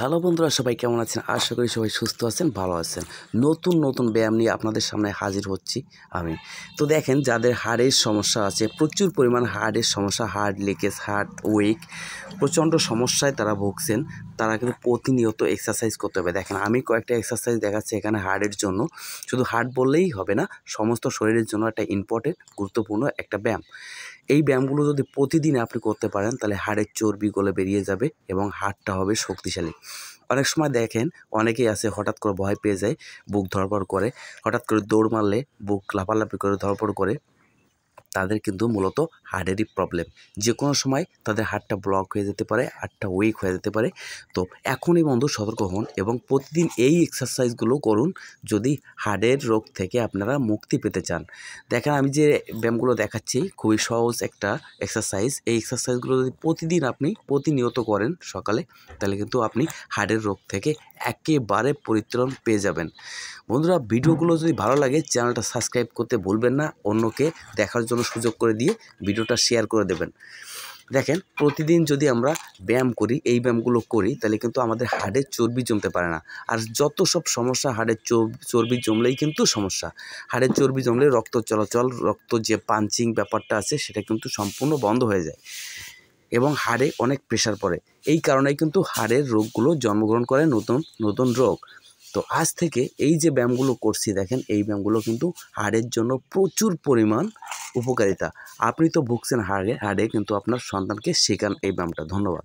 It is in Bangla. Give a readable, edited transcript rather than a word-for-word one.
হ্যালো বন্ধুরা, সবাই কেমন আছেন? আশা করি সবাই সুস্থ আছেন, ভালো আছেন। নতুন নতুন ব্যায়াম নিয়ে আপনাদের সামনে হাজির হচ্ছি আমি। তো দেখেন, যাদের হাড়ের সমস্যা আছে, প্রচুর পরিমাণ হাড়ের সমস্যা, হাড় লিকেজ, হার্ট উইক, প্রচণ্ড সমস্যায় তারা ভুগছেন, তারা কিন্তু প্রতিনিয়ত এক্সারসাইজ করতে হবে। দেখেন, আমি কয়েকটা এক্সারসাইজ দেখাচ্ছি এখানে হার্টের জন্য। শুধু হার্ট বললেই হবে না, সমস্ত শরীরের জন্য একটা ইম্পর্টেন্ট, গুরুত্বপূর্ণ একটা ব্যায়াম। এই ব্যায়ামগুলো যদি প্রতিদিন আপনি করতে পারেন, তাহলে হাড়ের চর্বি গলে বেরিয়ে যাবে এবং হাড়টা হবে শক্তিশালী। অনেক সময় দেখেন, অনেকেই আছে হঠাৎ করে ভয় পেয়ে যায়, বুক ধড়ফড় করে, হঠাৎ করে দৌড় মারলে বুক লাফালাফি করে ধড়ফড় করে। তাদের কিন্তু মূলত হার্টেরই প্রবলেম। যে কোনো সময় তাদের হার্টটা ব্লক হয়ে যেতে পারে, হার্টটা উইক হয়ে যেতে পারে। তো এখনই বন্ধু সতর্ক হন এবং প্রতিদিন এই এক্সারসাইজগুলো করুন যদি হার্টের রোগ থেকে আপনারা মুক্তি পেতে চান। দেখেন, আমি যে ব্যায়ামগুলো দেখাচ্ছি খুবই সহজ একটা এক্সারসাইজ। এই এক্সারসাইজগুলো যদি প্রতিদিন আপনি প্রতিনিয়ত করেন সকালে, তাহলে কিন্তু আপনি হার্টের রোগ থেকে একেবারে পরিত্রাণ পেয়ে যাবেন। বন্ধুরা, ভিডিওগুলো যদি ভালো লাগে চ্যানেলটা সাবস্ক্রাইব করতে ভুলবেন না, অন্যকে দেখার জন্য সুযোগ করে দিয়ে ভিডিওটা শেয়ার করে দেবেন। দেখেন, প্রতিদিন যদি আমরা ব্যায়াম করি, এই ব্যায়ামগুলো করি, তাহলে কিন্তু আমাদের হাড়ের চর্বি জমতে পারে না। আর যত সব সমস্যা, হাড়ের চর্বি জমলেই কিন্তু সমস্যা। হাড়ের চর্বি জমলে রক্ত চলাচল, রক্ত যে পাঞ্চিং ব্যাপারটা আছে সেটা কিন্তু সম্পূর্ণ বন্ধ হয়ে যায় এবং হাড়ে অনেক প্রেশার পড়ে। এই কারণেই কিন্তু হাড়ের রোগগুলো জন্মগ্রহণ করে, নতুন নতুন রোগ। তো আজ থেকে এই যে ব্যায়ামগুলো করছি, দেখেন এই ব্যায়ামগুলো কিন্তু হাড়ের জন্য প্রচুর পরিমাণ উপকারিতা। আপনি তো ভুগছেন হাড়ে, কিন্তু আপনার সন্তানকে শেখান এই ব্যায়ামটা। ধন্যবাদ।